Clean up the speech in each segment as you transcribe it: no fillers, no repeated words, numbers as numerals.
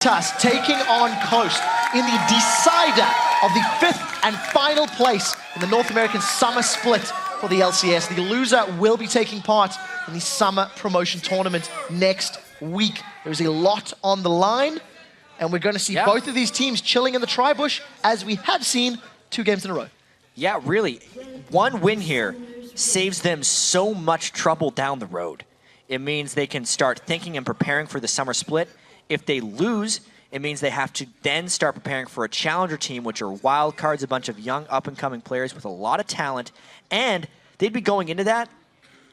Dignitas taking on Coast in the decider of the 5th and final place in the North American Summer Split for the LCS. The loser will be taking part in the Summer Promotion Tournament next week. There's a lot on the line, and we're going to see both of these teams chilling in the tri-bush, as we have seen 2 games in a row. Yeah, really. One win here saves them so much trouble down the road. It means they can start thinking and preparing for the Summer Split. If they lose, it means they have to then start preparing for a challenger team, which are wild cards, a bunch of young up-and-coming players with a lot of talent, and they'd be going into that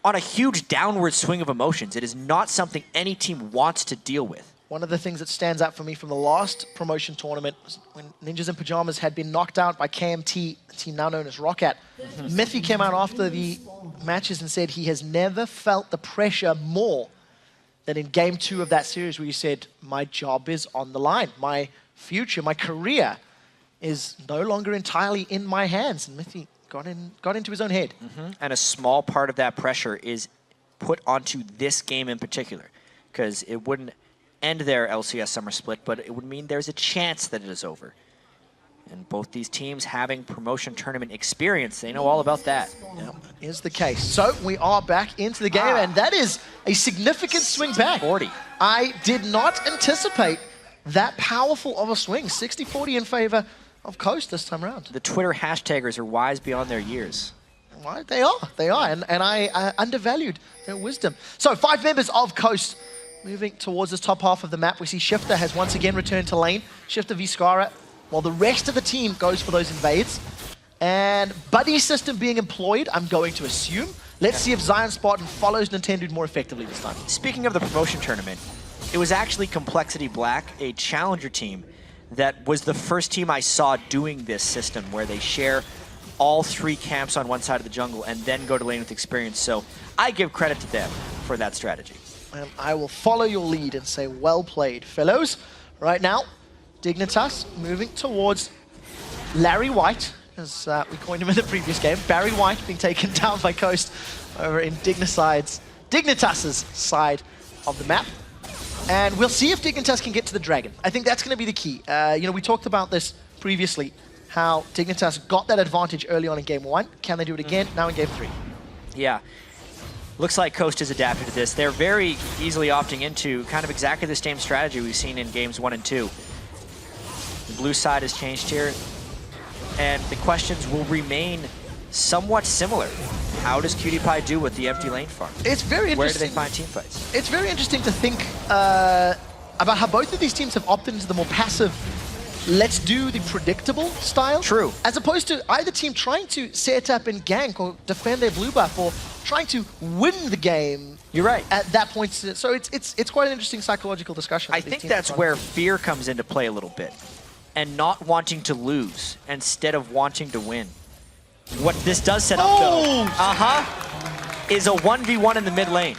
on a huge downward swing of emotions. It is not something any team wants to deal with. One of the things that stands out for me from the last promotion tournament was when Ninjas in Pajamas had been knocked out by KMT, a team now known as Roccat. Miffy came out after the matches and said he has never felt the pressure more than in game 2 of that series, where you said, my job is on the line. My future, my career is no longer entirely in my hands. And Miffy got into his own head. And a small part of that pressure is put onto this game in particular, because it wouldn't end their LCS Summer Split, but it would mean there's a chance that it is over. And both these teams having promotion tournament experience, they know all about that. Yep, is the case. So we are back into the game, and that is a significant swing back. 40. I did not anticipate that powerful of a swing. 60-40 in favor of Coast this time around. The Twitter hashtaggers are wise beyond their years. Well, they are, and I undervalued their wisdom. So 5 members of Coast moving towards this top half of the map. We see Shifter has once again returned to lane. Shifter v Skara, while the rest of the team goes for those invades. And buddy system being employed, I'm going to assume. Let's see if Zion Spartan follows Nintendo more effectively this time. Speaking of the promotion tournament, it was actually Complexity Black, a challenger team, that was the first team I saw doing this system, where they share all 3 camps on one side of the jungle and then go to lane with experience. So I give credit to them for that strategy. And I will follow your lead and say, well played, fellows. Right now, Dignitas moving towards Larry White, as we coined him in the previous game. Barry White being taken down by Coast over in Dignitas's side of the map. And we'll see if Dignitas can get to the Dragon. I think that's going to be the key. We talked about this previously, how Dignitas got that advantage early on in game 1. Can they do it again now in game 3? Yeah. Looks like Coast has adapted to this. They're very easily opting into kind of exactly the same strategy we've seen in games 1 and 2. The blue side has changed here, and the questions will remain somewhat similar. How does Cutie Pie do with the empty lane farm? It's very interesting. Where do they find team fights? It's very interesting to think about how both of these teams have opted into the more passive, let's do the predictable style. True. As opposed to either team trying to set up and gank or defend their blue buff, or trying to win the game. You're right. At that point. So it's quite an interesting psychological discussion. I think that's where fear comes into play a little bit, and not wanting to lose instead of wanting to win. What this does set up, though, is a 1v1 in the mid lane.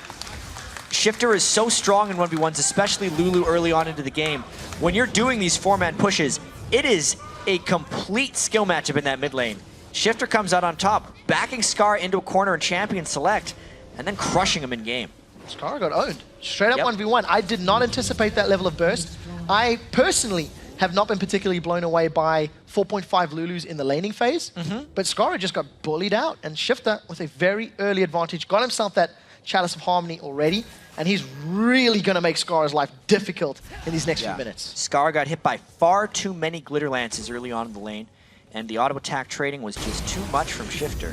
Shifter is so strong in 1v1s, especially Lulu early on into the game. When you're doing these 4-man pushes, it is a complete skill matchup in that mid lane. Shifter comes out on top, backing Scar into a corner and champion select, and then crushing him in game. Scar got owned. Straight up 1v1. I did not anticipate that level of burst. I personally have not been particularly blown away by 4.5 Lulus in the laning phase, but Scar just got bullied out, and Shifter, with a very early advantage, got himself that Chalice of Harmony already, and he's really going to make Scar's life difficult in these next few minutes. Scar got hit by far too many Glitter Lances early on in the lane, and the auto attack trading was just too much from Shifter.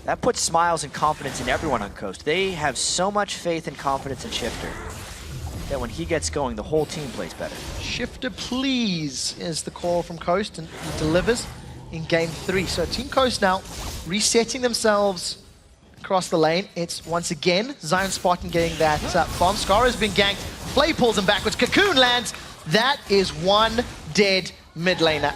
That puts smiles and confidence in everyone on Coast. They have so much faith and confidence in Shifter that when he gets going, the whole team plays better. Shifter, please, is the call from Coast, and he delivers in game 3. So Team Coast now resetting themselves across the lane. It's once again Zion Spartan getting that bomb. Scar has been ganked. Flay pulls him backwards. Cocoon lands. That is one dead mid laner.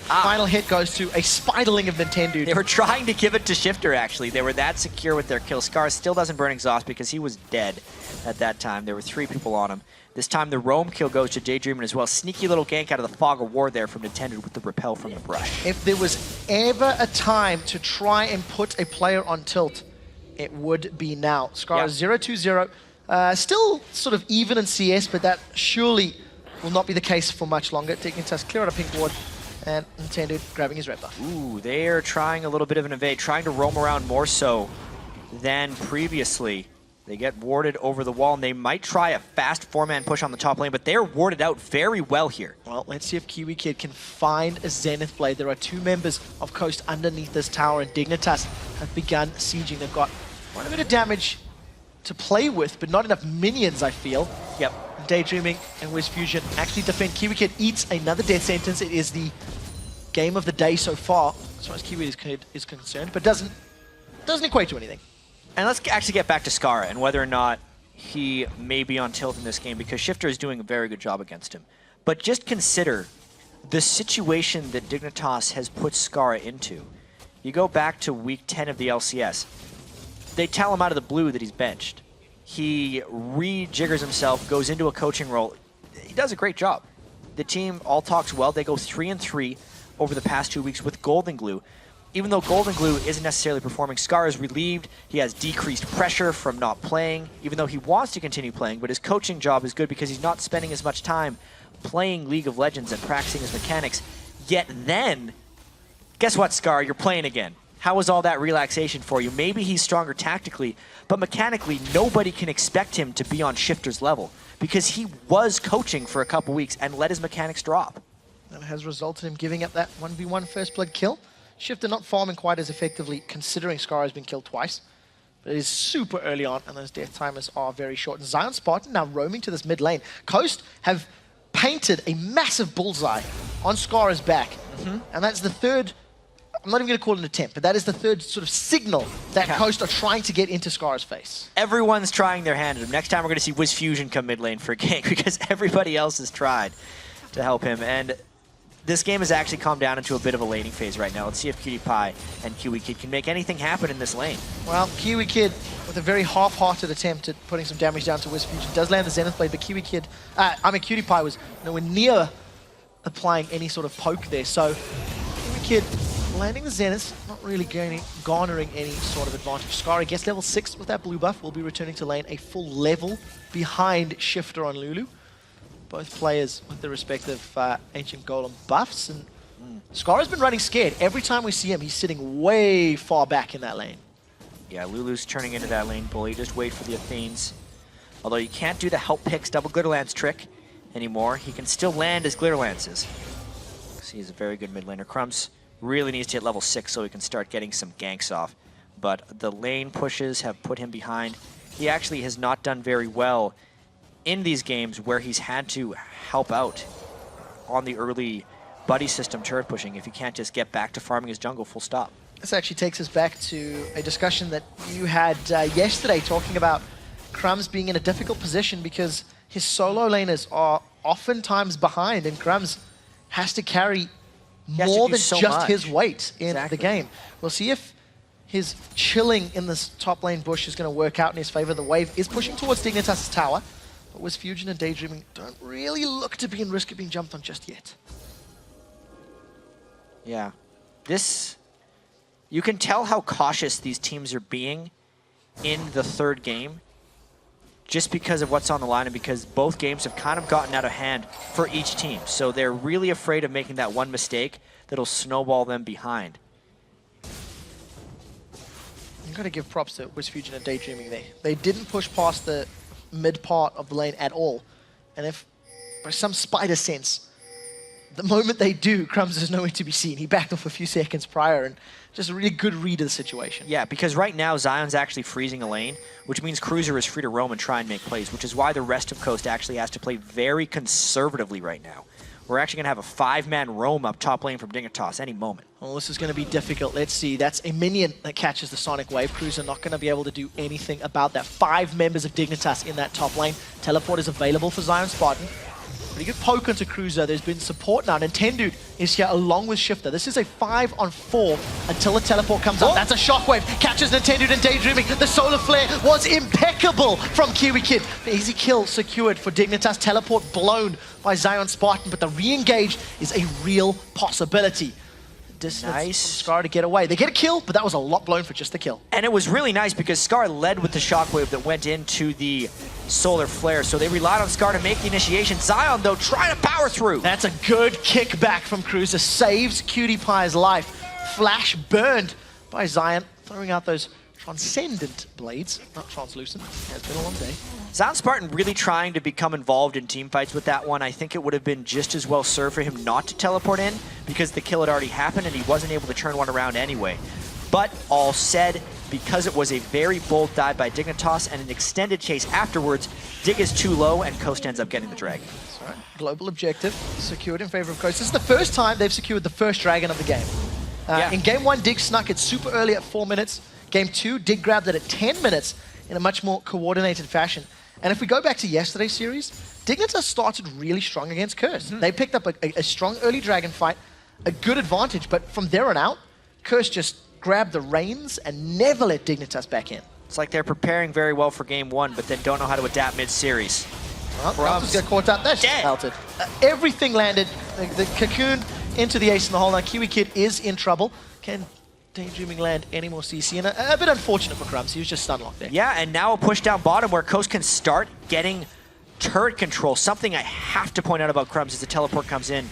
Final hit goes to a Spiderling of Nintendo. They were trying to give it to Shifter, actually. They were that secure with their kill. Scar still doesn't burn exhaust because he was dead at that time. There were 3 people on him. This time the roam kill goes to Daydreamin as well. Sneaky little gank out of the Fog of War there from Nintendo with the repel from the brush. If there was ever a time to try and put a player on tilt, it would be now. Scar 0-2-0. Still sort of even in CS, but that surely will not be the case for much longer. Dignitas clear out a pink ward, and Nintendo grabbing his red buff. Ooh, they are trying a little bit of an evade, trying to roam around more so than previously. They get warded over the wall, and they might try a fast four-man push on the top lane, but they're warded out very well here. Well, let's see if Kiwi Kid can find a Zenith Blade. There are two members of Coast underneath this tower, and Dignitas have begun sieging. They've got quite a bit of damage to play with, but not enough minions, I feel. Yep. Daydreaming and Wiz Fusion actually defend. Kiwi Kid eats another death sentence. It is the game of the day so far, as far as Kiwi Kid is concerned, but doesn't equate to anything. And let's actually get back to Skara and whether or not he may be on tilt in this game, because Shifter is doing a very good job against him. But just consider the situation that Dignitas has put Skara into. You go back to week 10 of the LCS. They tell him out of the blue that he's benched. He rejiggers himself, goes into a coaching role. He does a great job. The team all talks well. They go 3-3 over the past 2 weeks with Golden Glue. Even though Golden Glue isn't necessarily performing, Scar is relieved. He has decreased pressure from not playing, even though he wants to continue playing, but his coaching job is good because he's not spending as much time playing League of Legends and practicing his mechanics. Yet then, guess what, Scar? You're playing again. How was all that relaxation for you? Maybe he's stronger tactically, but mechanically, nobody can expect him to be on Shifter's level because he was coaching for a couple weeks and let his mechanics drop. That has resulted in him giving up that 1v1 first blood kill. Shifter not farming quite as effectively, considering Scar has been killed twice. But it is super early on, and those death timers are very short. And Zion Spartan now roaming to this mid lane. Coast have painted a massive bullseye on Scar's back. And that's the third, I'm not even going to call it an attempt, but that is the third sort of signal that Coast are trying to get into Scar's face. Everyone's trying their hand at him. Next time we're going to see Wiz Fusion come mid lane for a gank because everybody else has tried to help him. And this game has actually calmed down into a bit of a laning phase right now. Let's see if Cutie Pie and Kiwi Kid can make anything happen in this lane. Well, Kiwi Kid, with a very half-hearted attempt at putting some damage down to Wiz Fusion, does land the Zenith Blade, but Cutie Pie was nowhere near applying any sort of poke there. So, Kiwi Kid landing the Zenith, not really garnering any sort of advantage. Skari gets level 6 with that blue buff, will be returning to lane a full level behind Shifter on Lulu. Both players with their respective Ancient Golem buffs, and Skara's been running scared. Every time we see him, he's sitting way far back in that lane. Yeah, Lulu's turning into that lane bully. Just wait for the Athenes. Although you can't do the help picks double Glitter Lance trick anymore, he can still land his Glitter Lances. So he's a very good mid laner. Crumbs really needs to hit level 6 so he can start getting some ganks off. But the lane pushes have put him behind. He actually has not done very well in these games where he's had to help out on the early buddy system turret pushing if he can't just get back to farming his jungle full stop. This actually takes us back to a discussion that you had yesterday, talking about Crumbs being in a difficult position because his solo laners are oftentimes behind, and Crumbs has to carry more than just his weight in the game. We'll see if his chilling in this top lane bush is going to work out in his favor. The wave is pushing towards Dignitas' tower, but Wiz Fusion and Daydreaming don't really look to be in risk of being jumped on just yet. Yeah. You can tell how cautious these teams are being in the third game just because of what's on the line and because both games have kind of gotten out of hand for each team. So they're really afraid of making that one mistake that'll snowball them behind. You've got to give props to Wiz Fusion and Daydreaming there. They didn't push past the mid part of the lane at all. And if, by some spider sense, the moment they do, Crumbs is nowhere to be seen. He backed off a few seconds prior, and just a really good read of the situation. Yeah, because right now Zion's actually freezing a lane, which means Cruiser is free to roam and try and make plays, which is why the rest of Coast actually has to play very conservatively right now. We're actually going to have a 5-man roam up top lane from Dignitas any moment. Well, this is going to be difficult. Let's see. That's a minion that catches the Sonic Wave. Cruiser not going to be able to do anything about that. 5 members of Dignitas in that top lane. Teleport is available for Zion Spartan. Pretty good poke onto Cruiser. There's been support now. Nintendo is here along with Shifter. This is a 5-on-4 until the teleport comes up. That's a shockwave. Catches Nintendo and Daydreaming. The Solar Flare was impeccable from Kiwi Kid. The easy kill secured for Dignitas. Teleport blown by Zion Spartan, but the re-engage is a real possibility. distance Nice. from Scar to get away. They get a kill, but that was a lot blown for just the kill. And it was really nice because Scar led with the shockwave that went into the solar flare, so they relied on Scar to make the initiation. Zion, though, trying to power through. That's a good kickback from Cruiser. Saves Cutie Pie's life. Flash burned by Zion, throwing out those transcendent blades. Not translucent. Yeah, it's been a long day. Zion Spartan really trying to become involved in team fights with that one. I think it would have been just as well served for him not to teleport in because the kill had already happened and he wasn't able to turn one around anyway. But all said, because it was a very bold dive by Dignitas and an extended chase afterwards, Dig is too low and Coast ends up getting the dragon. That's right. Global objective secured in favor of Coast. This is the first time they've secured the first dragon of the game. In game 1, Dig snuck it super early at 4 minutes. Game 2, Dig grabbed it at 10 minutes in a much more coordinated fashion. And if we go back to yesterday's series, Dignitas started really strong against Curse. They picked up a strong early dragon fight, a good advantage, but from there on out, Curse just grabbed the reins and never let Dignitas back in. It's like they're preparing very well for game 1, but then don't know how to adapt mid-series. Well, Crumbs got caught up. That's just melted. Everything landed. The cocoon into the ace in the hole. Now Kiwi Kid is in trouble. Can Daydreaming land any more CC? And a bit unfortunate for Crumbs. He was just stun locked there. Yeah, and now a push down bottom where Coast can start getting turret control. Something I have to point out about Crumbs is the teleport comes in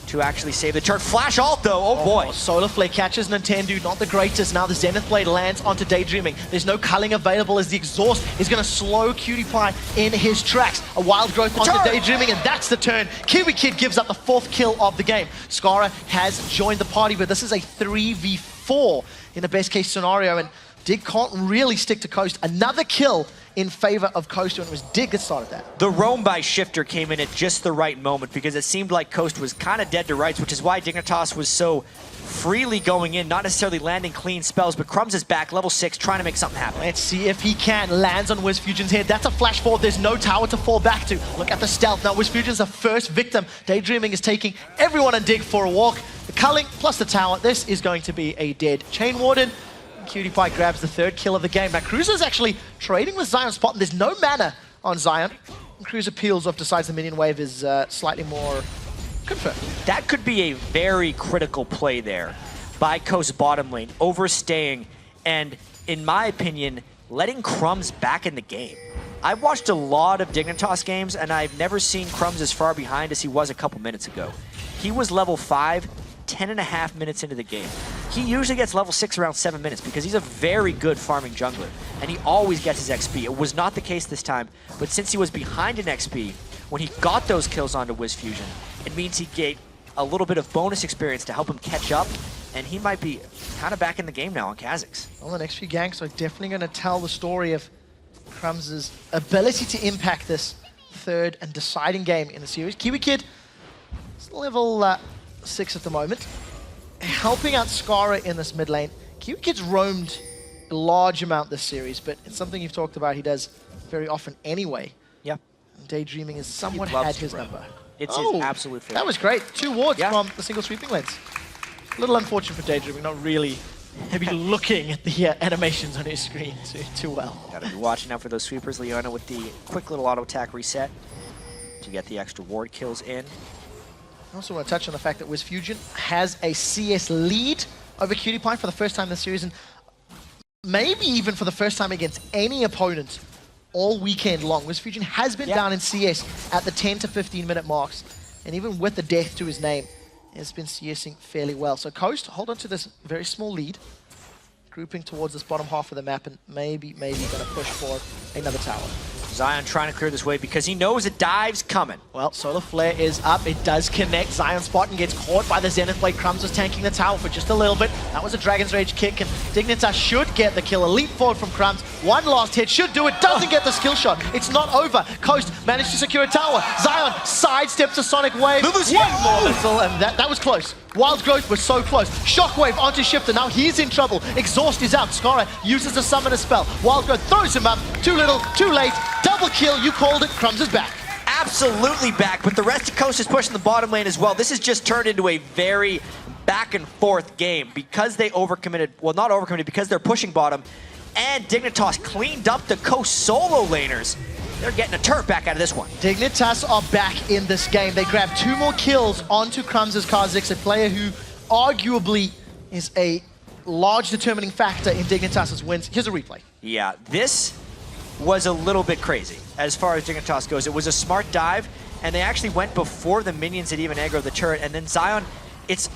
to actually save the turret. Flash ult though, oh boy. Solar Flare catches Nintendo, not the greatest. Now the Zenith Blade lands onto Daydreaming. There's no culling available as the exhaust is going to slow Cutie Pie in his tracks. A wild growth onto Daydreaming, and that's the turn. Kiwi Kid gives up the 4th kill of the game. Skara has joined the party, but this is a 3v4 in the best case scenario, and Dig can't really stick to Coast. Another kill in favor of Coast, and it was Dig that started that. The roam by Shifter came in at just the right moment because it seemed like Coast was kind of dead to rights, which is why Dignitas was so freely going in, not necessarily landing clean spells, but Crumbs is back, level 6, trying to make something happen. Let's see if he can. Lands on WizFusion's head. That's a flash forward. There's no tower to fall back to. Look at the stealth. Now WizFusion's the first victim. Daydreaming is taking everyone on Dig for a walk. The culling plus the tower. This is going to be a dead Chain Warden. Cutie Pie grabs the 3rd kill of the game. Now Cruiser's actually trading with Zion Spot, and there's no mana on Zion. And Cruiser peels off, decides the minion wave is slightly more confirmed. That could be a very critical play there by Coast bottom lane, overstaying and, in my opinion, letting Crumbs back in the game. I've watched a lot of Dignitas games, and I've never seen Crumbs as far behind as he was a couple minutes ago. He was level 5, 10.5 minutes into the game. He usually gets level 6 around 7 minutes because he's a very good farming jungler, and he always gets his XP. It was not the case this time, but since he was behind in XP, when he got those kills onto WizFusion, it means he gained a little bit of bonus experience to help him catch up, and he might be kind of back in the game now on Kha'Zix. Well, the next few ganks are definitely going to tell the story of Crumbs' ability to impact this 3rd and deciding game in the series. Kiwi Kid is level 6 at the moment, helping out Skara in this mid lane. Kiwi Kid's roamed a large amount this series, but it's something you've talked about he does very often anyway. Yep. Daydreaming has somewhat had his number. It's his absolute favorite. That was great. 2 wards from the single sweeping lanes. A little unfortunate for Daydreaming, not really maybe looking at the animations on his screen too well. Gotta be watching out for those sweepers. Leona with the quick little auto attack reset to get the extra ward kills in. I also want to touch on the fact that WizFusion has a CS lead over Cutie Pie for the first time this series, and maybe even for the first time against any opponent all weekend long. WizFusion has been down in CS at the 10 to 15 minute marks, and even with the death to his name, has been CSing fairly well. So Coast, hold on to this very small lead, grouping towards this bottom half of the map, and maybe going to push for another tower. Zion trying to clear this way because he knows a dive's coming. Well, Solar Flare is up. It does connect. Zion Spot and gets caught by the Zenith Blade. Crumbs was tanking the tower for just a little bit. That was a Dragon's Rage kick, and Dignitas should get the kill. A leap forward from Crumbs. One last hit should do it. Doesn't get the skill shot. It's not over. Coast managed to secure a tower. Zion sidesteps a Sonic Wave. One more little, and that was close. Wild Growth was so close. Shockwave onto Shifter. Now he's in trouble. Exhaust is out. Skara uses a summoner spell. Wild Growth throws him up. Too little, too late. Double kill. You called it. Crumbs is back. Absolutely back, but the rest of Coast is pushing the bottom lane as well. This has just turned into a very back and forth game because they overcommitted. Well, not overcommitted, because they're pushing bottom. And Dignitas cleaned up the Coast solo laners. They're getting a turret back out of this one. Dignitas are back in this game. They grabbed 2 more kills onto Crumbs' Kha'Zix, a player who arguably is a large determining factor in Dignitas' wins. Here's a replay. Yeah, this was a little bit crazy as far as Dignitas goes. It was a smart dive, and they actually went before the minions had even aggroed the turret, and then Zion, it's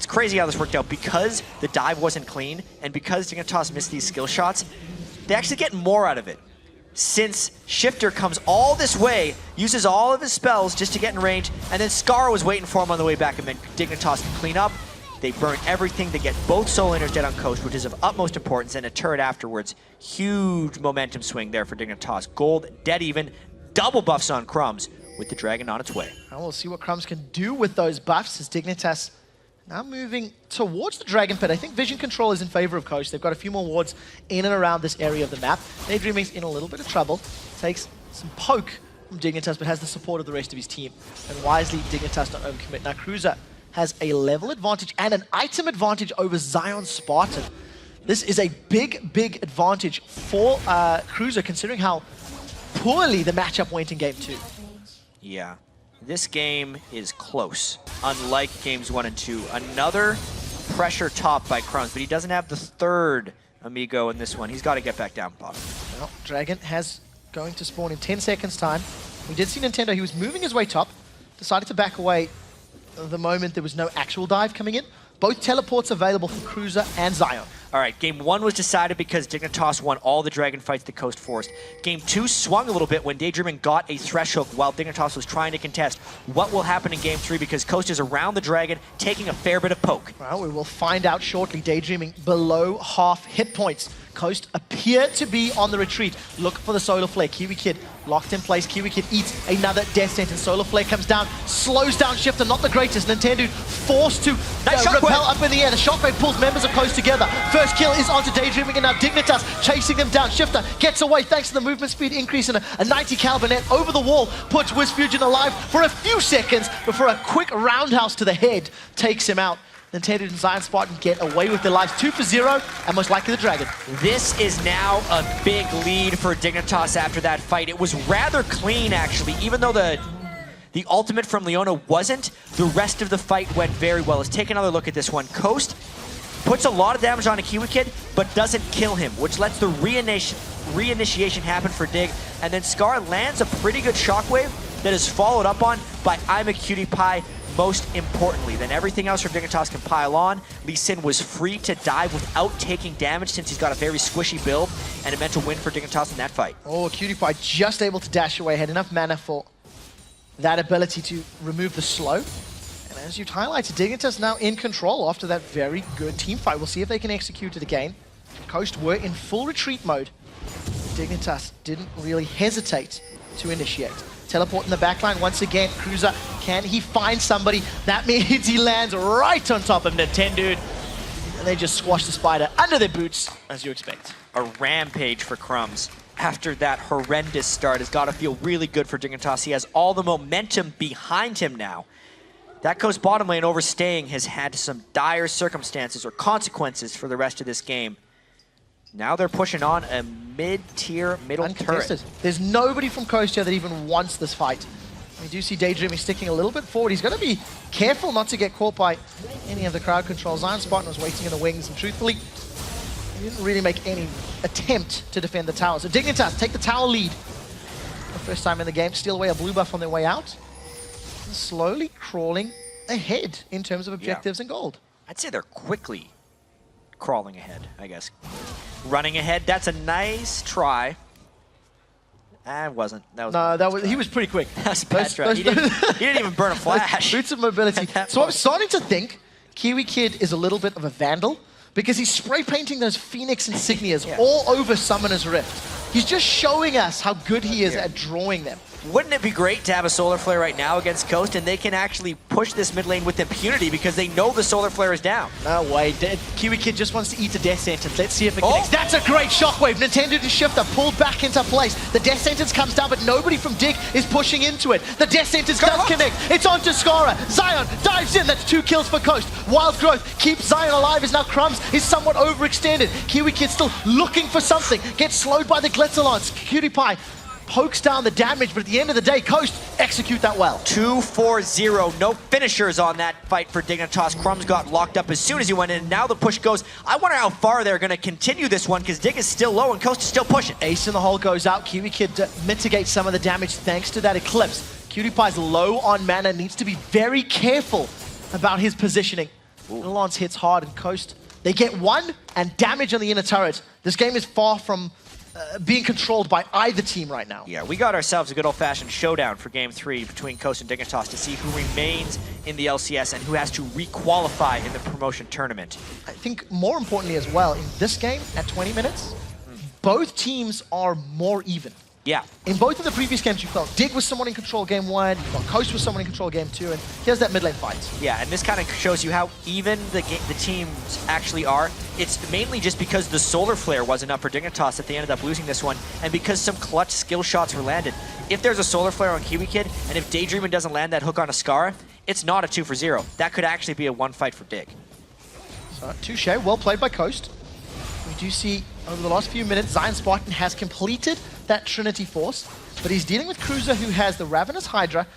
crazy how this worked out. Because the dive wasn't clean, and because Dignitas missed these skill shots, they actually get more out of it. Since Shifter comes all this way, uses all of his spells just to get in range, and then Scar was waiting for him on the way back, and then Dignitas can clean up. They burn everything. They get both solo laners dead on coast, which is of utmost importance, and a turret afterwards. Huge momentum swing there for Dignitas. Gold, dead even, double buffs on Crumbs with the Dragon on its way. And we'll see what Crumbs can do with those buffs as Dignitas now moving towards the Dragon Pit. I think vision control is in favor of Coast. They've got a few more wards in and around this area of the map. Daydreaming's in a little bit of trouble. Takes some poke from Dignitas, but has the support of the rest of his team. And wisely, Dignitas don't overcommit. Now, Cruiser has a level advantage and an item advantage over Zion Spartan. This is a big, big advantage for Cruiser, considering how poorly the matchup went in Game 2. Yeah, this game is close, unlike Games 1 and 2. Another pressure top by Crumbs, but he doesn't have the third amigo in this one. He's got to get back down bottom. Well, Dragon has going to spawn in 10 seconds time. We did see Nintendo, he was moving his way top, decided to back away the moment there was no actual dive coming in. Both teleports available for Cruiser and Zion. All right, Game 1 was decided because Dignitas won all the Dragon fights the Coast forced. Game 2 swung a little bit when Daydreaming got a thresh hook while Dignitas was trying to contest. What will happen in Game 3 because Coast is around the Dragon, taking a fair bit of poke. Well, we will find out shortly. Daydreaming below half hit points. Coast appear to be on the retreat. Look for the Solar Flare. Kiwi Kid locked in place. Kiwi Kid eats another death sentence. Solar Flare comes down, slows down Shifter, not the greatest. Nintendo forced to repel up in the air. The Shockwave pulls members of Coast together. First kill is onto Daydreaming, and now Dignitas chasing them down. Shifter gets away thanks to the movement speed increase, and a 90 caliber net over the wall puts Wisfusion alive for a few seconds before a quick roundhouse to the head takes him out. Nintendo and Zion Spartan get away with their lives 2 for 0, and most likely the Dragon. This is now a big lead for Dignitas after that fight. It was rather clean, actually. Even though the ultimate from Leona wasn't, the rest of the fight went very well. Let's take another look at this one. Coast puts a lot of damage on a Kiwi Kid, but doesn't kill him, which lets the reinitiation happen for Dig. And then Scar lands a pretty good shockwave that is followed up on by I'm a Cutie Pie. Most importantly, then everything else from Dignitas can pile on. Lee Sin was free to dive without taking damage since he's got a very squishy build, and a mental win for Dignitas in that fight. Oh, Cutie Pie just able to dash away, had enough mana for that ability to remove the slow. And as you've highlighted, Dignitas now in control after that very good team fight. We'll see if they can execute it again. Coast were in full retreat mode. Dignitas didn't really hesitate to initiate. Teleport in the backline once again. Cruiser, can he find somebody? That means he lands right on top of Nintendo. And they just squash the spider under their boots, as you expect. A rampage for Crumbs. After that horrendous start, has got to feel really good for Dignitas. He has all the momentum behind him now. That Coast bottom lane overstaying has had some dire circumstances or consequences for the rest of this game. Now they're pushing on a mid-tier middle turret. There's nobody from Coast here that even wants this fight. We do see Daydreaming sticking a little bit forward. He's going to be careful not to get caught by any of the crowd controls. Zion Spartan was waiting in the wings, and truthfully, he didn't really make any attempt to defend the tower. So Dignitas take the tower lead. The first time in the game, steal away a blue buff on their way out. And slowly crawling ahead in terms of objectives and gold. I'd say they're quickly crawling ahead, I guess. Running ahead, that's a nice try. It wasn't. He was pretty quick. That's a bad try. He didn't even burn a flash. Boots of mobility. So I'm starting to think Kiwi Kid is a little bit of a vandal because he's spray painting those Phoenix insignias all over Summoner's Rift. He's just showing us how good he is at drawing them. Wouldn't it be great to have a Solar Flare right now against Coast, and they can actually push this mid lane with impunity because they know the Solar Flare is down? No way. Kiwi Kid just wants to eat a Death Sentence. Let's see if it connects. That's a great shockwave. Nintendo to Shifter pulled back into place. The Death Sentence comes down, but nobody from Dig is pushing into it. The Death Sentence does connect. It's onto Skara. Zion dives in. That's 2 kills for Coast. Wild Growth keeps Zion alive as now Crumbs is somewhat overextended. Kiwi Kid still looking for something. Gets slowed by the Glitzer Lance. Cutie Pie pokes down the damage, but at the end of the day, Coast execute that well. 2-4-0, no finishers on that fight for Dignitas. Crumbs got locked up as soon as he went in. Now the push goes. I wonder how far they're going to continue this one, because Dig is still low and Coast is still pushing. Ace in the hole goes out. Kiwi Kid mitigates some of the damage thanks to that Eclipse. Cutie Pie's low on mana, needs to be very careful about his positioning. Lance hits hard and Coast, they get one and damage on the inner turret. This game is far from being controlled by either team right now. Yeah, we got ourselves a good old-fashioned showdown for Game 3 between Coast and Dignitas to see who remains in the LCS and who has to re-qualify in the promotion tournament. I think more importantly as well, in this game, at 20 minutes, both teams are more even. Yeah. In both of the previous games you felt Dig was someone in control game 1, you felt Coast was someone in control game 2, and here's that mid lane fight. Yeah, and this kind of shows you how even the teams actually are. It's mainly just because the Solar Flare wasn't up for Dignitas that they ended up losing this one, and because some clutch skill shots were landed. If there's a Solar Flare on Kiwi Kid, and if Daydreamin doesn't land that hook on Ascara, it's not a 2-for-0. That could actually be a one fight for Dig. So, touche, well played by Coast. We do see over the last few minutes, Zion Spartan has completed that Trinity Force, but he's dealing with Cruiser, who has the Ravenous Hydra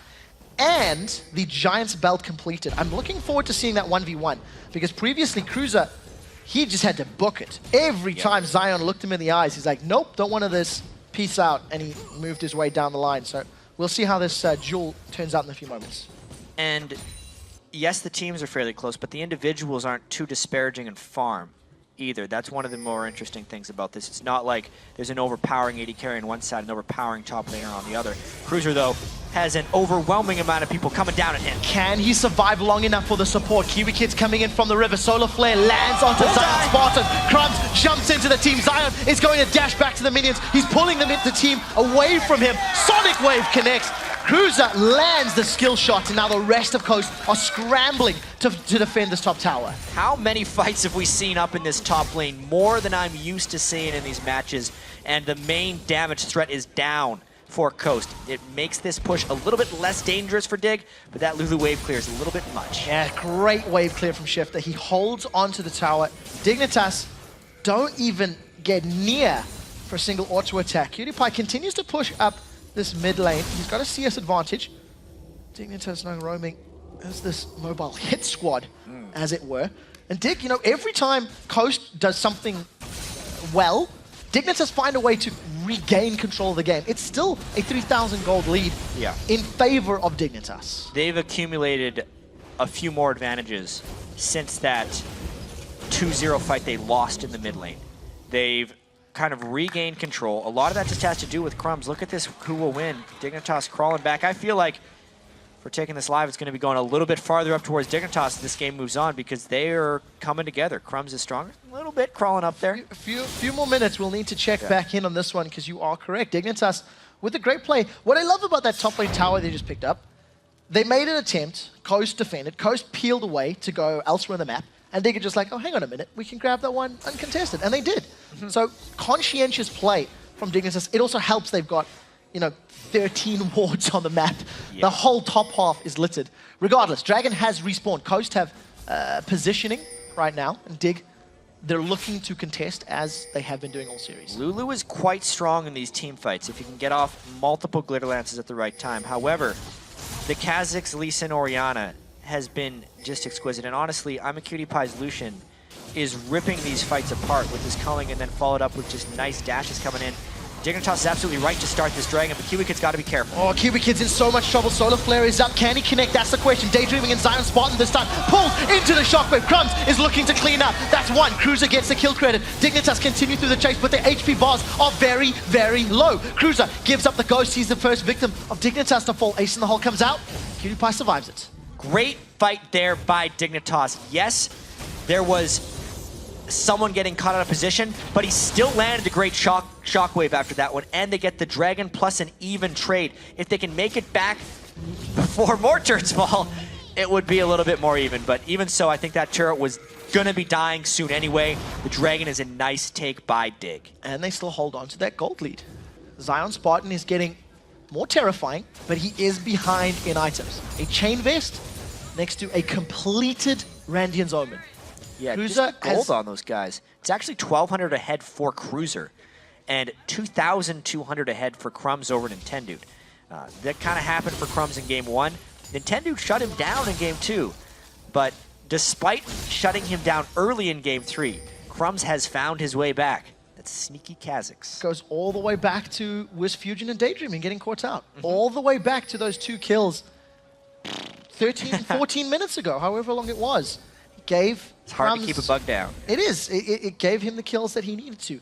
and the Giant's Belt completed. I'm looking forward to seeing that 1v1, because previously Cruiser, he just had to book it. Every time Zion looked him in the eyes, he's like, nope, don't want this, peace out, and he moved his way down the line. So we'll see how this duel turns out in a few moments. And yes, the teams are fairly close, but the individuals aren't too disparaging in farm either. That's one of the more interesting things about this. It's not like there's an overpowering AD carry on one side and overpowering top laner on the other. Cruiser, though, has an overwhelming amount of people coming down at him. Can he survive long enough for the support? Kiwi Kid's coming in from the river. Solar Flare lands onto Zion Spartan. Crumbs jumps into the team. Zion is going to dash back to the minions. He's pulling the team away from him. Sonic Wave connects. Cruiser lands the skill shot, and now the rest of Coast are scrambling to defend this top tower. How many fights have we seen up in this top lane? More than I'm used to seeing in these matches, and the main damage threat is down for Coast. It makes this push a little bit less dangerous for Dig, but that Lulu wave clear is a little bit much. Yeah, great wave clear from Shifter. He holds onto the tower. Dignitas don't even get near for a single auto attack. Cutie Pie continues to push up this mid lane. He's got a CS advantage. Dignitas now roaming as this mobile hit squad, as it were. And Dig, you know, every time Coast does something well, Dignitas find a way to regain control of the game. It's still a 3,000 gold lead in favor of Dignitas. They've accumulated a few more advantages since that 2-0 fight they lost in the mid lane. They've kind of regained control. A lot of that just has to do with Crumbs. Look at this, who will win. Dignitas crawling back. I feel like for taking this live, it's going to be going a little bit farther up towards Dignitas as this game moves on, because they are coming together. Crumbs is stronger, a little bit crawling up there. A few more minutes. We'll need to check back in on this one, because you are correct. Dignitas with a great play. What I love about that top lane tower they just picked up, they made an attempt. Coast defended. Coast peeled away to go elsewhere in the map. And they could just like, oh, hang on a minute, we can grab that one uncontested. And they did. So conscientious play from Dignitas. It also helps they've got, you know, 13 wards on the map. The whole top half is littered. Regardless, Dragon has respawned. Coast have positioning right now. And Dig, they're looking to contest as they have been doing all series. Lulu is quite strong in these team fights if you can get off multiple glitter lances at the right time. However, the Kha'Zix, Lee Sin, Orianna has been just exquisite, and honestly, I'm a Cutie Pie's Lucian is ripping these fights apart with his culling and then followed up with just nice dashes coming in. Dignitas is absolutely right to start this Dragon, but Kiwi Kid's got to be careful. Oh, Kiwi Kid's in so much trouble. Solar Flare is up. Can he connect? That's the question. Daydreaming and Zion Spartan this time. Pulled into the shockwave. Crumbs is looking to clean up. That's one. Cruiser gets the kill credit. Dignitas continue through the chase, but their HP bars are very, very low. Cruiser gives up the ghost. He's the first victim of Dignitas to fall. Ace in the hole comes out. Cutie Pie survives it. Great fight there by Dignitas. Yes, there was someone getting caught out of position, but he still landed a great shockwave after that one, and they get the Dragon plus an even trade. If they can make it back before more turns fall, it would be a little bit more even, but even so, I think that turret was gonna be dying soon anyway. The Dragon is a nice take by Dig. And they still hold on to that gold lead. Zion Spartan is getting more terrifying, but he is behind in items. A chain vest next to a completed Randian's Omen. Yeah, Cruiser just gold on those guys. It's actually 1,200 ahead for Cruiser. and 2,200 ahead for Crumbs over Nintendude. That kind of happened for Crumbs in Game 1. Nintendude shut him down in Game 2, but despite shutting him down early in Game 3, Crumbs has found his way back. That's sneaky Kha'Zix. Goes all the way back to Wisp Fusion and Daydreaming getting caught out. All the way back to those 2 kills 13, 14 minutes ago, however long it was. It gave It's hard Crumbs, to keep a bug down. It is. It gave him the kills that he needed to.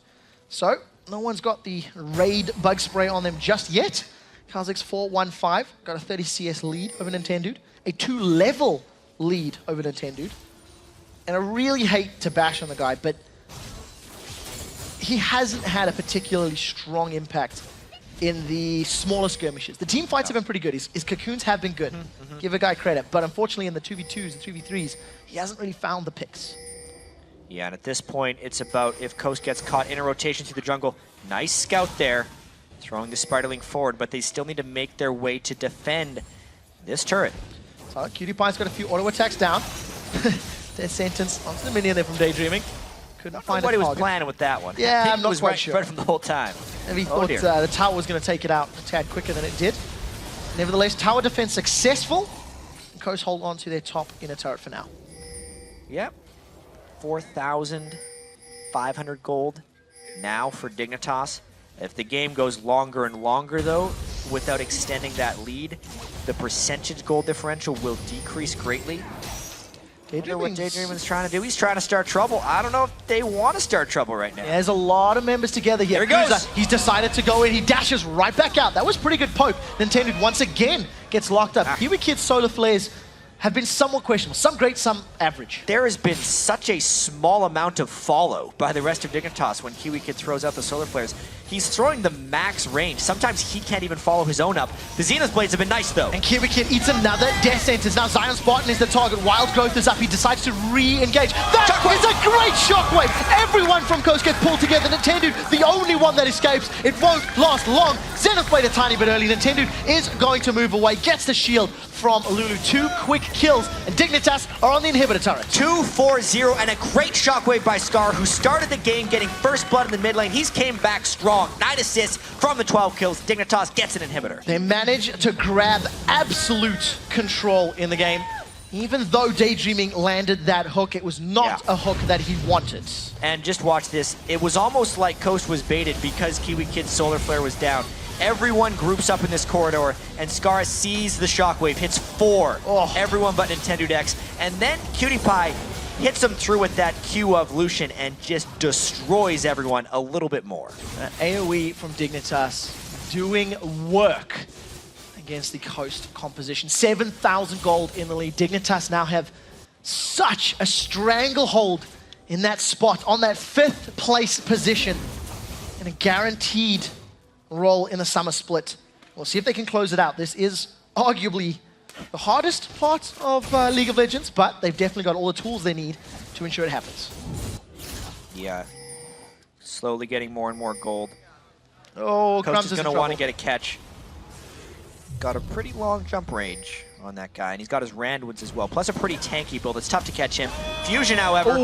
So, no one's got the raid bug spray on them just yet. Kha'Zix 4-1-5, got a 30 CS lead over Nintendude, a 2-level lead over Nintendude. And I really hate to bash on the guy, but he hasn't had a particularly strong impact in the smaller skirmishes. The team fights have been pretty good. His cocoons have been good. Give a guy credit. But unfortunately in the 2v2s and 2v3s, he hasn't really found the picks. Yeah, and at this point, it's about if Coast gets caught in a rotation through the jungle. Nice scout there, throwing the Spiderling forward, but they still need to make their way to defend this turret. So Cutie Pie's got a few auto attacks down. Dead sentence onto the minion there from Daydreaming. Couldn't find what a he was target. planning with that one. Yeah, He I'm not was quite right sure. Right from the whole time. Maybe he Oh, thought dear. the tower was going to take it out a tad quicker than it did. Nevertheless, tower defense successful. And Coast hold on to their top inner turret for now. Yep. 4,500 gold now for Dignitas. If the game goes longer and longer, though, without extending that lead, the percentage gold differential will decrease greatly. I wonder what Daydreaming's trying to do. He's trying to start trouble. I don't know if they want to start trouble right now. Yeah, there's a lot of members together here. There he goes. He's decided to go in. He dashes right back out. That was pretty good poke. Nintendo once again gets locked up. Kiwi Kid's solar flares have been somewhat questionable. Some great, some average. There has been such a small amount of follow by the rest of Dignitas when Kiwi Kid throws out the solar flares. He's throwing the max range. Sometimes he can't even follow his own up. The Zenith Blades have been nice, though. And Kiwi Kid eats another death sentence. Now Zion Spartan is the target. Wild Growth is up. He decides to re-engage. That is a great shockwave. Everyone from Coast gets pulled together. Nintendo, the only one that escapes. It won't last long. Zenith Blade a tiny bit early. Nintendo is going to move away. Gets the shield from Lulu. 2 quick kills. And Dignitas are on the inhibitor turret. 2-4-0 and a great shockwave by Scar, who started the game getting first blood in the mid lane. He's came back strong. 9 assists from the 12 kills. Dignitas gets an inhibitor. They manage to grab absolute control in the game. Even though Daydreaming landed that hook, it was not a hook that he wanted. And just watch this. It was almost like Coast was baited because Kiwi Kid's solar flare was down. Everyone groups up in this corridor, and Scar sees the shockwave, hits 4. Everyone but Nintendo X. And then Cutie Pie hits him through with that Q of Lucian and just destroys everyone a little bit more. AoE from Dignitas doing work against the Coast composition. 7,000 gold in the lead. Dignitas now have such a stranglehold in that spot, on that 5th place position, and a guaranteed role in the summer split. We'll see if they can close it out. This is arguably the hardest part of League of Legends, but they've definitely got all the tools they need to ensure it happens. Yeah. Slowly getting more and more gold. Oh, Coast Crumbs is is in going to want to trouble. get a catch. Got a pretty long jump range on that guy, and he's got his Randwoods as well, plus a pretty tanky build. It's tough to catch him. Fusion, however,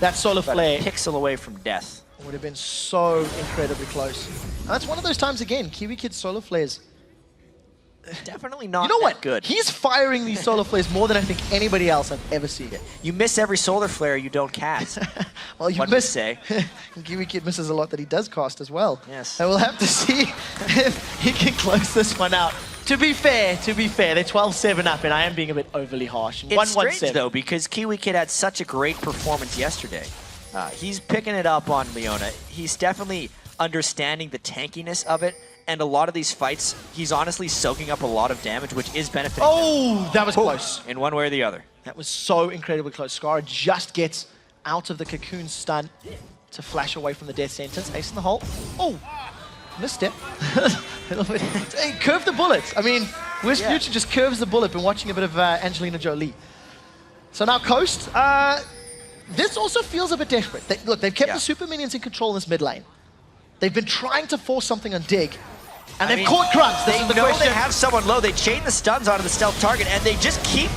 that solar about flare a pixel away from death. would have been so incredibly close. And that's one of those times again, Kiwi Kid's solar flares. Definitely not You know what? good. He's firing these solar flares more than I think anybody else I've ever seen. You miss every solar flare you don't cast. Well, you One would miss. say. Kiwi Kid misses a lot that he does cast as well. Yes. And we'll have to see if he can close this one out. To be fair, they're 12-7 up, and I am being a bit overly harsh. It's strange, though, because Kiwi Kid had such a great performance yesterday. He's picking it up on Leona. He's definitely understanding the tankiness of it, and a lot of these fights, he's honestly soaking up a lot of damage, which is benefiting him. Oh, that was close. In one way or the other. That was so incredibly close. Scar just gets out of the cocoon stun to flash away from the death sentence. Ace in the hole. Oh, misstep. A little bit. Hey, curve the bullet. I mean, Wisp Future just curves the bullet. Been watching a bit of Angelina Jolie. So now Coast, this also feels a bit desperate. Look, they've kept the super minions in control in this mid lane. They've been trying to force something on Dig, and they've caught Crumbs. This is the They know question. they have someone low. They chain the stuns onto the stealth target, and they just keep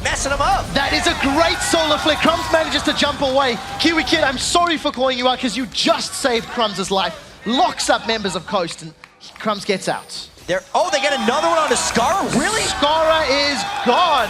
messing him up. That is a great solar flare. Crumbs manages to jump away. Kiwi Kid, I'm sorry for calling you out because you just saved Crumbs' life. Locks up members of Coast and Crumbs gets out. Oh, they get another one onto Scar? Really? Scara is gone.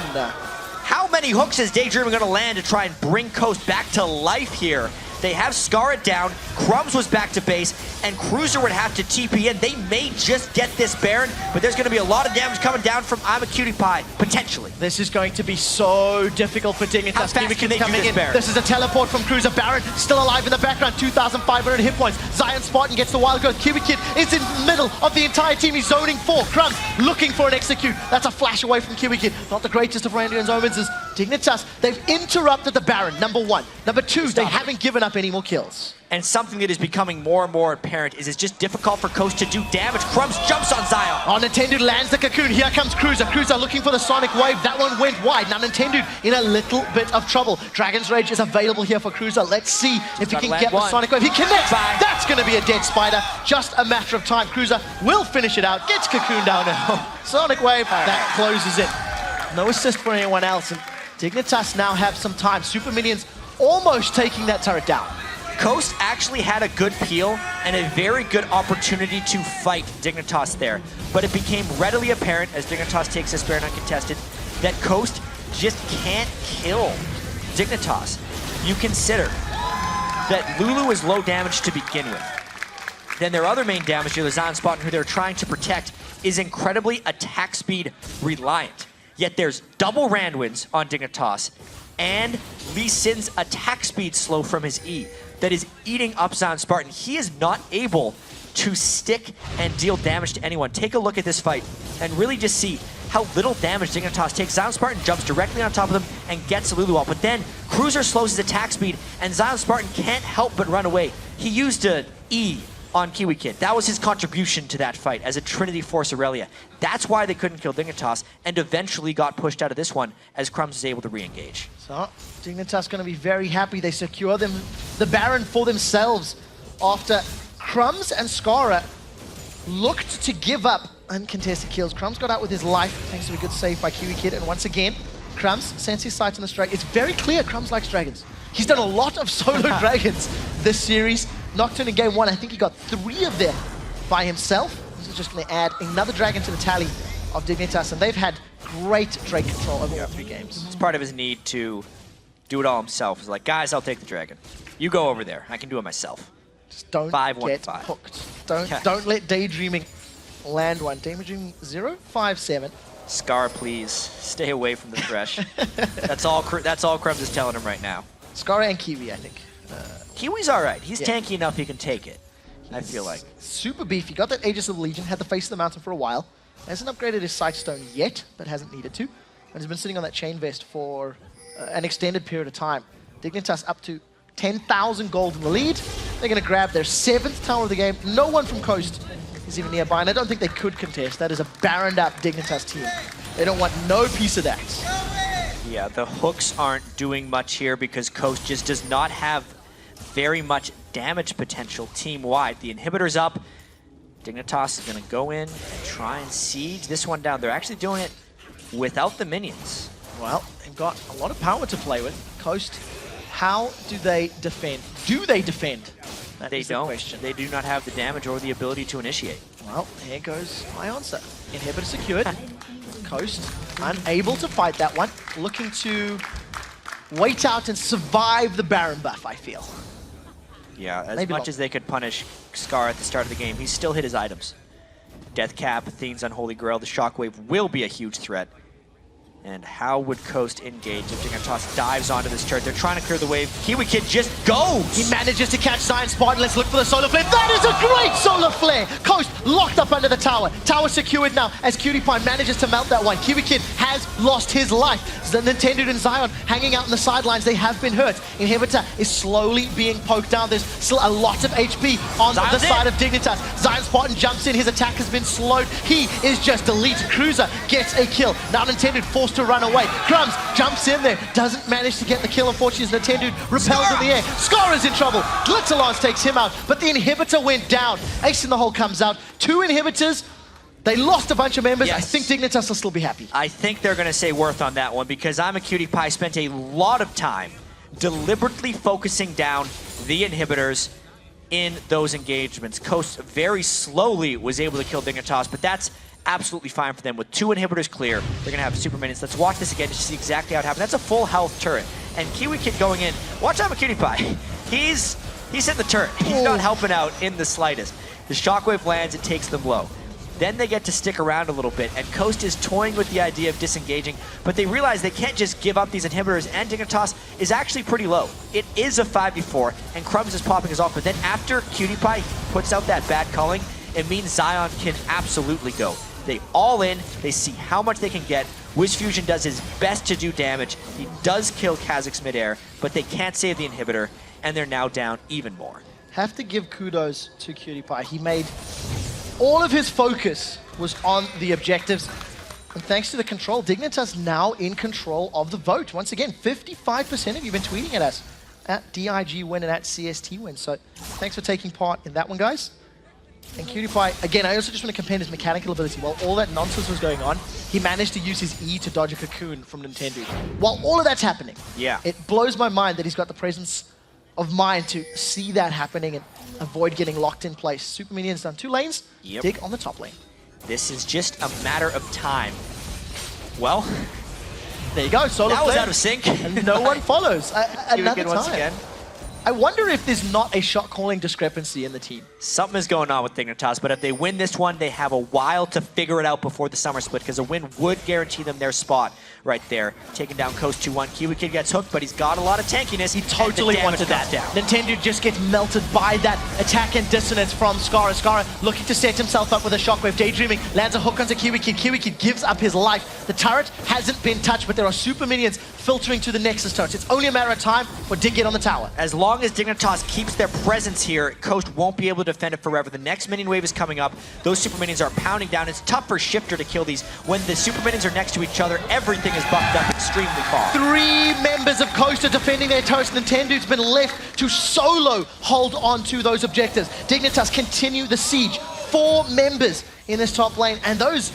How many hooks is Daydreamer going to land to try and bring Coast back to life here? They have Scara down, Crumbs was back to base, and Cruiser would have to TP in. They may just get this Baron, but there's going to be a lot of damage coming down from I'm a Cutie Pie, potentially. This is going to be so difficult for Dignitas. How fast can they do this, Baron? This is a teleport from Cruiser. Baron still alive in the background, 2,500 hit points. Zion Spartan gets the wild growth. Kiwi Kid is in the middle of the entire team. He's zoning 4. Crumbs looking for an execute. That's a flash away from Kiwi Kid. Not the greatest of Randy and Omens is Dignitas. They've interrupted the Baron, number 1. Number 2, they haven't given up any more kills. And something that is becoming more and more apparent is it's just difficult for Coast to do damage. Crumbs jumps on Zion. Nintendo lands the cocoon. Here comes Cruiser. Cruiser looking for the Sonic Wave. That one went wide. Now Nintendo in a little bit of trouble. Dragon's Rage is available here for Cruiser. Let's see if he can get the Sonic Wave. He connects. Bye. That's going to be a dead spider. Just a matter of time. Cruiser will finish it out. Gets cocoon down now. Sonic Wave. That closes it. No assist for anyone else. And Dignitas now have some time. Super Minions almost taking that turret down. Coast actually had a good peel and a very good opportunity to fight Dignitas there, but it became readily apparent as Dignitas takes this Baron uncontested that Coast just can't kill Dignitas. You consider that Lulu is low damage to begin with. Then their other main damage dealer, Zion Spartan, who they're trying to protect, is incredibly attack speed reliant. Yet there's double Randwins on Dignitas and Lee Sin's attack speed slow from his E that is eating up Zion Spartan. He is not able to stick and deal damage to anyone. Take a look at this fight and really just see how little damage Dignitas takes. Zion Spartan jumps directly on top of them and gets Lulu out, but then Cruiser slows his attack speed and Zion Spartan can't help but run away. He used an E on Kiwi Kid. That was his contribution to that fight as a Trinity Force Aurelia. That's why they couldn't kill Dignitas and eventually got pushed out of this one as Crumbs was able to re-engage. So Dignitas going to be very happy. They secure the Baron for themselves after Crumbs and Scara looked to give up uncontested kills. Crumbs got out with his life thanks to a good save by Kiwi Kid, and once again Crumbs sends his sights on the dragon. It's very clear Crumbs likes dragons. He's done a lot of solo dragons this series. Nocturne in game 1, I think he got 3 of them by himself. This is just going to add another dragon to the tally of Dignitas, and they've had great Drake control over all 3 games. It's part of his need to do it all himself. He's like, guys, I'll take the dragon. You go over there. I can do it myself. Just don't get hooked. Don't let Daydreaming land one. Daydreaming 057. Scar, please stay away from the Thresh. That's all Crumbs is telling him right now. Scar and Kiwi, I think. Kiwi's all right. He's tanky enough he can take it, I feel like. Super beefy. Got that Aegis of the Legion, had the face of the mountain for a while. Hasn't upgraded his Sightstone yet, but hasn't needed to. And has been sitting on that Chain Vest for an extended period of time. Dignitas up to 10,000 gold in the lead. They're going to grab their 7th tower of the game. No one from Coast is even nearby, and I don't think they could contest. That is a Baroned up Dignitas team. They don't want no piece of that. Yeah, the hooks aren't doing much here because Coast just does not have very much damage potential team-wide. The inhibitor's up. Dignitas is going to go in and try and siege this one down. They're actually doing it without the minions. Well, they've got a lot of power to play with. Coast, how do they defend? Do they defend? They don't. They do not have the damage or the ability to initiate. Well, here goes my answer. Inhibitor secured. Coast unable to fight that one. Looking to wait out and survive the Baron buff, I feel. Yeah, as much as they could punish Scar at the start of the game, he's still hit his items. Death Cap, Athene's Unholy Grail, the Shockwave will be a huge threat. And how would Coast engage if Dignitas dives onto this turret? They're trying to clear the wave. Kiwi Kid just goes! He manages to catch Zion Spartan. Let's look for the solar flare. That is a great solar flare! Coast locked up under the tower. Tower secured now as Cutie Pie manages to melt that one. Kiwi Kid has lost his life. The Nintendo and Zion hanging out on the sidelines. They have been hurt. Inhibitor is slowly being poked down. There's still a lot of HP on the side of Dignitas. Zion Spartan jumps in. His attack has been slowed. He is just deleted. Cruiser gets a kill. Now Nintendo forced to run away. Crumbs jumps in there. Doesn't manage to get the kill. Unfortunately, Nintendo repels in the air. Scar is in trouble. Glitterlance takes him out, but the inhibitor went down. Ace in the hole comes out. 2 inhibitors. They lost a bunch of members. Yes. I think Dignitas will still be happy. I think they're going to say worth on that one because I'm a Cutie Pie spent a lot of time deliberately focusing down the inhibitors in those engagements. Coast very slowly was able to kill Dignitas, but that's absolutely fine for them. With 2 inhibitors clear, they're going to have super minions. Let's watch this again to see exactly how it happened. That's a full health turret. And Kiwi Kid going in. Watch out for Cutie Pie. He's hitting the turret. He's not helping out in the slightest. The shockwave lands, it takes them low. Then they get to stick around a little bit, and Coast is toying with the idea of disengaging, but they realize they can't just give up these inhibitors, and Dignitas is actually pretty low. It is a 5v4, and Crumbs is popping us off, but then after Cutie Pie puts out that bad culling, it means Zion can absolutely go. They all in, they see how much they can get. WizFusion does his best to do damage. He does kill Kha'Zix midair, but they can't save the inhibitor, and they're now down even more. Have to give kudos to Cutie Pie. He made all of his focus was on the objectives. And thanks to the control, Dignitas now in control of the vote. Once again, 55% of you have been tweeting at us at DIG win and at CST win. So thanks for taking part in that one, guys. And Cutie Pie, again, I also just want to compare his mechanical ability. While all that nonsense was going on, he managed to use his E to dodge a cocoon from Nintendo. While all of that's happening, it blows my mind that he's got the presence of mind to see that happening and avoid getting locked in place. Super Minions down 2 lanes, Dig on the top lane. This is just a matter of time. Well, there you go, solo that was flare, out of sync. and no one follows. Another once time. again. I wonder if there's not a shot calling discrepancy in the team. Something is going on with Dignitas, but if they win this one, they have a while to figure it out before the summer split, because a win would guarantee them their spot right there. Taking down Coast 2-1. Kiwi Kid gets hooked, but he's got a lot of tankiness. He totally wanted that. Nintendo just gets melted by that attack and dissonance from Skara. Skara looking to set himself up with a shockwave, daydreaming, lands a hook onto Kiwi Kid. Kiwi Kid gives up his life. The turret hasn't been touched, but there are super minions filtering to the Nexus turret. It's only a matter of time for Dig get on the tower. As long as Dignitas keeps their presence here, Coast won't be able to defend it forever. The next minion wave is coming up. Those super minions are pounding down. It's tough for Shifter to kill these. When the super minions are next to each other, everything is buffed up extremely far. 3 members of Coast are defending their turrets. Nintendo's been left to solo hold on to those objectives. Dignitas continue the siege. 4 members in this top lane, and those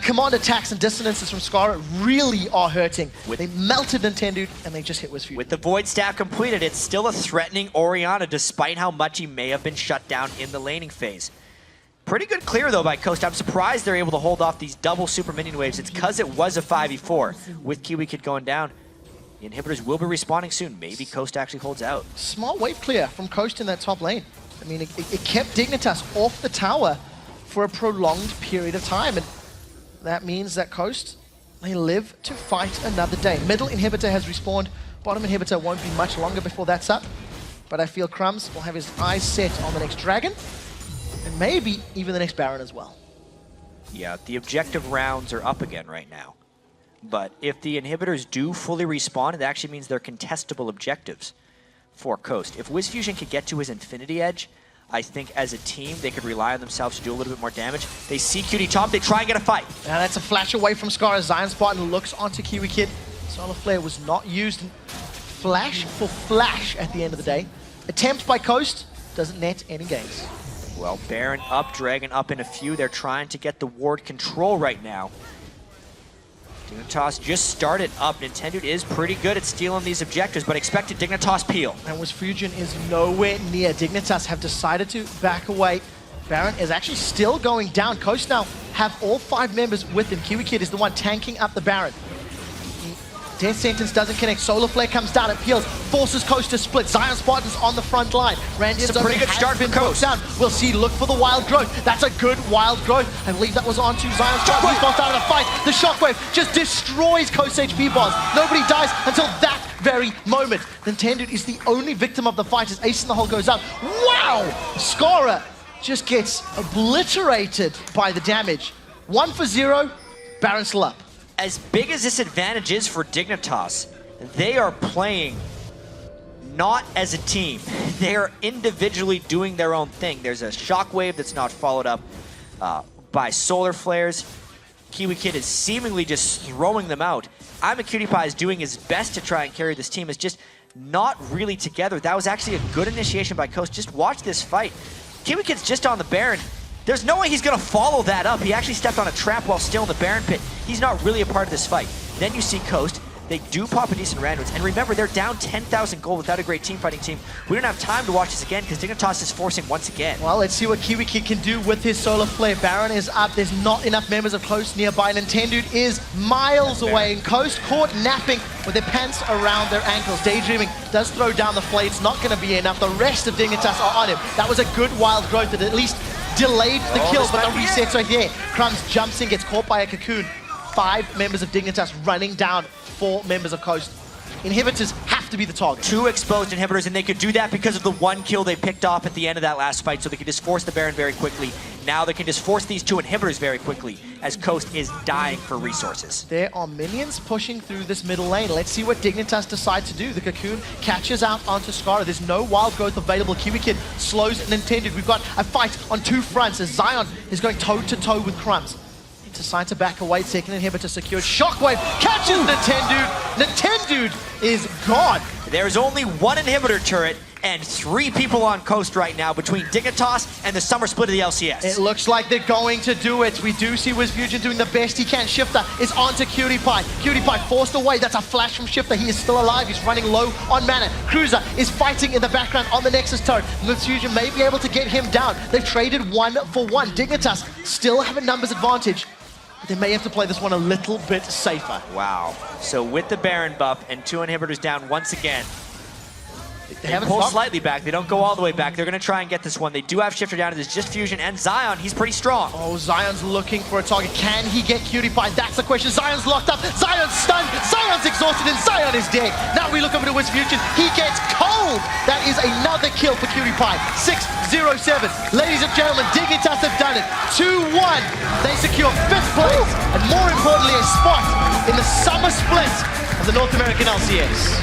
command attacks and dissonances from Skara really are hurting. They melted Nintendo, and they just hit WizFusion. With the Void Staff completed, it's still a threatening Orianna, despite how much he may have been shut down in the laning phase. Pretty good clear, though, by Coast. I'm surprised they're able to hold off these double super minion waves. It's because it was a 5v4 with Kiwi Kid going down. The inhibitors will be respawning soon. Maybe Coast actually holds out. Small wave clear from Coast in that top lane. I mean, it kept Dignitas off the tower for a prolonged period of time. And that means that Coast, they live to fight another day. Middle inhibitor has respawned. Bottom inhibitor won't be much longer before that's up. But I feel Crumbs will have his eyes set on the next dragon. And maybe even the next Baron as well. Yeah, the objective rounds are up again right now. But if the inhibitors do fully respawn, it actually means they're contestable objectives for Coast. If WizFusion could get to his Infinity Edge, I think as a team, they could rely on themselves to do a little bit more damage. They see Cutie Top, they try and get a fight. Now that's a flash away from Skara. Zion Spartan looks onto Kiwi Kid. Solar Flare was not used. Flash for flash at the end of the day. Attempt by Coast doesn't net any gains. Well, Baron up, Dragon up in a few. They're trying to get the ward control right now. Dignitas just started up. Nintendo is pretty good at stealing these objectives, but expected Dignitas peel. And WizFusion is nowhere near. Dignitas have decided to back away. Baron is actually still going down. Coast now have all 5 members with him. Kiwi Kid is the one tanking up the Baron. Death Sentence doesn't connect. Solar Flare comes down, it peels, forces Coast to split. Zion Spartan's on the front line. Randy It's a pretty good start for Coast. Down. We'll see, look for the wild growth. That's a good wild growth. I believe that was onto Zion Spartan. He's lost out of the fight. The shockwave just destroys Coast's HP bars. Nobody dies until that very moment. Nintendo is the only victim of the fight as Ace in the Hole goes up. Wow! Skara just gets obliterated by the damage. 1 for 0, Baron still up. As big as this advantage is for Dignitas, they are playing not as a team. They are individually doing their own thing. There's a shockwave that's not followed up by solar flares. Kiwi Kid is seemingly just throwing them out. I'm a Cutie Pie is doing his best to try and carry this team. It's just not really together. That was actually a good initiation by Coast. Just watch this fight. Kiwi Kid's just on the Baron. There's no way he's going to follow that up. He actually stepped on a trap while still in the Baron pit. He's not really a part of this fight. Then you see Coast. They do pop a decent randoms. And remember, they're down 10,000 gold without a great team fighting team. We don't have time to watch this again because Dignitas is forcing once again. Well, let's see what Kiwi Kid can do with his solar flare. Baron is up. There's not enough members of Coast nearby. Nintendude is miles away. And Coast caught napping with their pants around their ankles. Daydreaming does throw down the flare. It's not going to be enough. The rest of Dignitas are on him. That was a good wild growth that at least delayed the kill, but the reset's right there. Crumbs jumps in, gets caught by a cocoon. 5 members of Dignitas running down 4 members of Coast. Inhibitors have to be the target. 2 exposed inhibitors, and they could do that because of the 1 kill they picked off at the end of that last fight, so they could just force the Baron very quickly. Now they can just force these 2 inhibitors very quickly, as Coast is dying for resources. There are minions pushing through this middle lane. Let's see what Dignitas decide to do. The cocoon catches out onto Scara. There's no wild growth available. Kiwi Kid slows Nintendude. We've got a fight on 2 fronts as Zion is going toe-to-toe with Crumbs. Decide to back away, second inhibitor secured. Shockwave catches Nintendude. Nintendude is gone. There's only 1 inhibitor turret and 3 people on Coast right now between Dignitas and the summer split of the LCS. It looks like they're going to do it. We do see WizFusion doing the best he can. Shifter is onto Cutie Pie. Cutie Pie forced away. That's a flash from Shifter. He is still alive. He's running low on mana. Cruiser is fighting in the background on the Nexus turret. WizFusion may be able to get him down. They've traded 1 for 1. Dignitas still have a numbers advantage. They may have to play this one a little bit safer. Wow. So with the Baron buff and 2 inhibitors down once again, They pull haven't stopped. slightly back. They don't go all the way back. They're going to try and get this one. They do have Shifter down. There's just Fusion and Zion. He's pretty strong. Oh, Zion's looking for a target. Can he get Cutie Pie? That's the question. Zion's locked up. Zion's stunned. Zion's exhausted, and Zion is dead. Now we look over to WizFusion. He gets cold. That is another kill for Cutie Pie. 6-0-7. Ladies and gentlemen, Dignitas have done it. 2-1. They secure 5th place, and more importantly, a spot in the summer split of the North American LCS.